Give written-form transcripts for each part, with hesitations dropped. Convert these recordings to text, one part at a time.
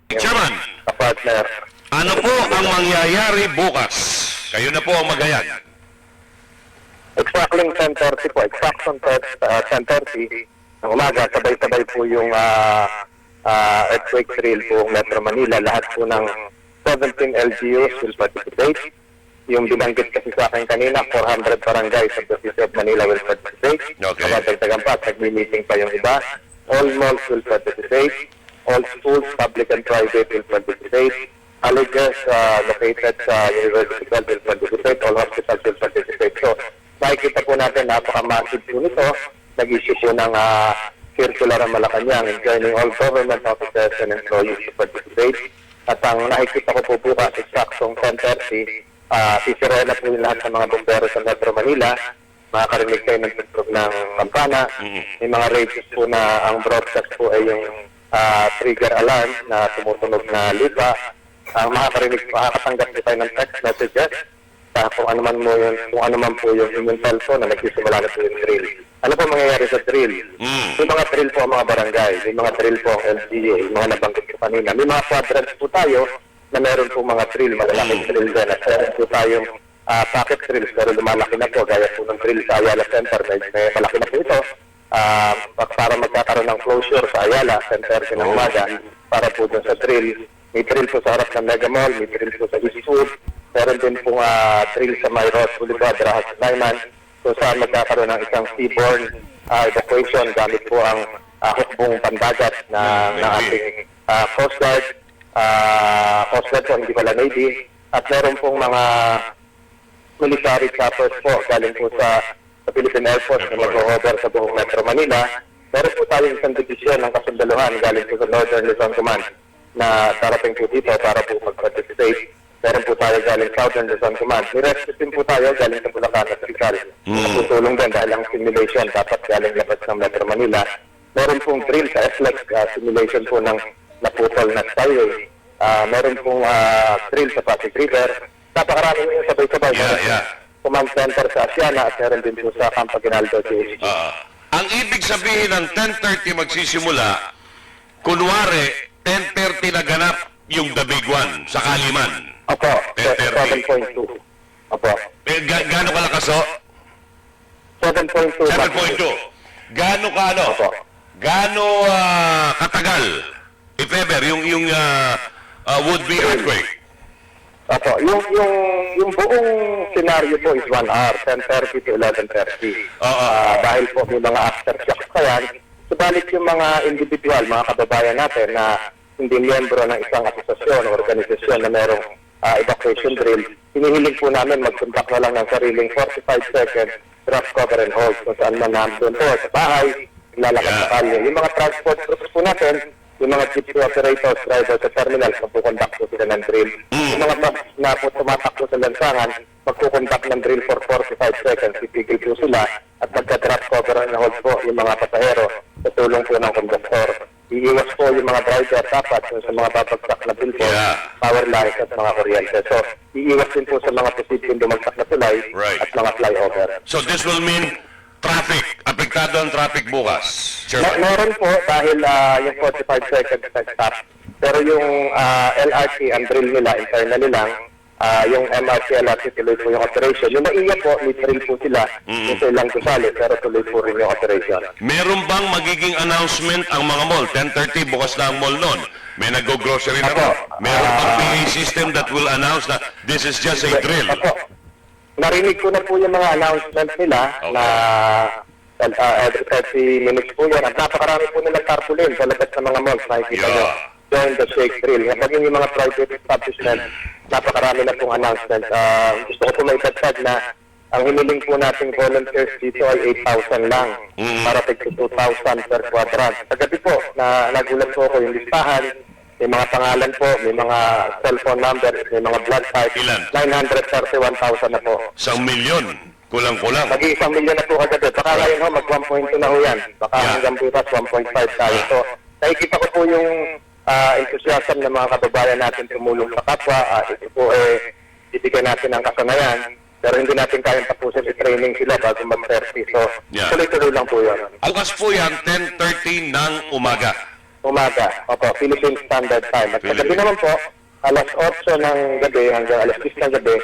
Chairman, partner. ano po ang mangyayari bukas? Kayo na po ang maghayag. Exactly 10:30 po, exact 10:30 ng umaga, sabay-sabay po yung earthquake drill po Metro Manila. Lahat po ng 17 LGUs will participate. Yung binanggit kasi sa akin kanina, 400 barangays of the City of Manila will participate. Okay. Kapag pa, nag-meeting pa yung iba. All malls will participate. All schools, public and private, will participate. Colleges located sa University will participate. All hospitals will participate. So, makikita po natin, napaka-massive po nito. Nag-issue po ng circular ang Malacanang, joining all government officers and employees to participate. At ang nakikita ko po bukas, exactong 10:30, sisirayan na po yung lahat ng mga bumbero sa Metro Manila. Makakarinig kayo ng tunog ng kampana. May mga radios po na ang broadcast po ay yung trigger alarm na tumutunog na lupa. Makakatanggap po tayo ng text messages kung ano man po yung inyong cellphone na nagsisimula na po yung drill. Ano po mangyayari sa drill? May mga drill po ang mga barangay, may mga drill po ang LGA, may mga nabanggit ko kanina. May mga quadrants po tayo na meron po mga drill, malalaking drill din. At meron po tayong packet drills, pero lumalaki na po, gaya po ng drill sa Ayala Center, may malaki na po ito. Para magkakaroon ng closure sa Ayala Center ng umaga, para po dun sa drill. May drill po sa harap ng Mega Mall, may drill po sa Eastwood, meron din po drill sa May Ross Boulevard, Rahas Lyman, so saan magkakaroon ng isang seaborne evacuation gamit po ang hukbong pandagat na ating Coast Guard. Coast Guard po, hindi pala Navy, at meron pong mga military choppers po galing po sa Philippine Air Force na mag-hover sa buong Metro Manila. Meron po tayong isang division ng kasundaluhan galing po sa Northern Luzon Command na darating po dito para po mag-participate. Meron po tayo galing Southern Luzon Command. May rescue team po tayo galing sa Bulacan at Rizal. Tutulong din dahil ang simulation dapat galing labas ng Metro Manila. Meron pong drill sa SLEX, simulation po ng naputol na skyway. Meron pong drill sa Pasig River. Napakarami yung sabay-sabay. Command center sa Asiana at meron din po sa Camp Aguinaldo. Ang ibig sabihin ng 10:30 magsisimula, kunwari 10:30 na ganap yung The Big One sa Kaliman. Opo, 10:30. 7.2. Opo. Gaano kalakas o? 7.2. 7.2. Gaano ka ano? Opo. Gaano katagal, if ever, yung would-be earthquake? Opo, yung buong scenario po is 1 hour, 10:30 to 11:30. Dahil po may mga aftershocks pa yan, subalit yung mga individual, mga kababayan natin na hindi miyembro ng isang asosasyon o organisasyon na merong evacuation drill, hinihiling po namin mag-contact na lang ng sariling 45 seconds draft cover and hold kung saan man nandun po sa bahay, lalakad sa kalye. Yung mga transport groups po natin, yung mga jeepney operators, drivers sa terminal, magkukondak po sila ng drill. Yung mga trucks na po tumatakbo sa lansangan, magkukondak ng drill for 45 seconds, ipigil po sila at magka-drop cover and hold po yung mga pasahero sa tulong po ng conductor. Iiwas po yung mga driver dapat sa mga babagsak na billboard, power lines at mga kuryente. So, iiwas din po sa mga posibleng dumagsak na tulay at mga flyover. So this will mean traffic, apektado ang traffic bukas. Meron po dahil yung 45 seconds nag-stop. Pero yung LRT, ang drill nila, internally lang, yung MRT, LRT, tuloy po yung operation. Yung naiya po, may drill po sila, yung ilang gusali, pero tuloy po rin yung operation. Meron bang magiging announcement ang mga mall? 10:30 bukas na ang mall noon. May nag-grocery na rin. Meron bang PA system that will announce na this is just a drill? Opo. Narinig ko na po yung mga announcement nila na every 30 minutes po yan. At napakarami po nilang tarpaulin sa labas ng mga malls. Nakikita nyo, join the shake drill. Maging yung mga private establishment, napakarami na pong announcement. Gusto ko po may dagdag na ang hiniling po nating volunteers dito ay 8,000 lang para tig 2,000 per quadrant. Kagabi po, nagulat po ako yung listahan. May mga pangalan po, may mga cellphone numbers, may mga blood type. Ilan? 931,000 na po. 1 milyon. Kulang-kulang. Mag-1 milyon na po kagabi. Baka ngayon ho, mag-1.2 na ho yan. Baka hanggang bukas, 1.5 tayo. So, nakikita ko po yung enthusiasm ng mga kababayan natin tumulong sa kapwa. Ito po bibigyan natin ng kasanayan. Pero hindi natin kayang tapusin i-training sila bago mag-30. So, tuloy-tuloy lang po yun. Bukas po yan, 10:30 ng umaga. umaga. Opo, Philippine Standard Time. At sa gabi naman po, alas 8 ng gabi hanggang alas 10 ng gabi,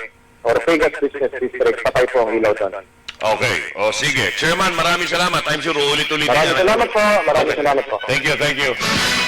Ortigas Business District, patay po ang ilaw doon. Okay. O sige. Chairman, maraming salamat. I'm sure ulit-ulitin Maraming yan. salamat po. Maraming salamat po. Thank you, thank you.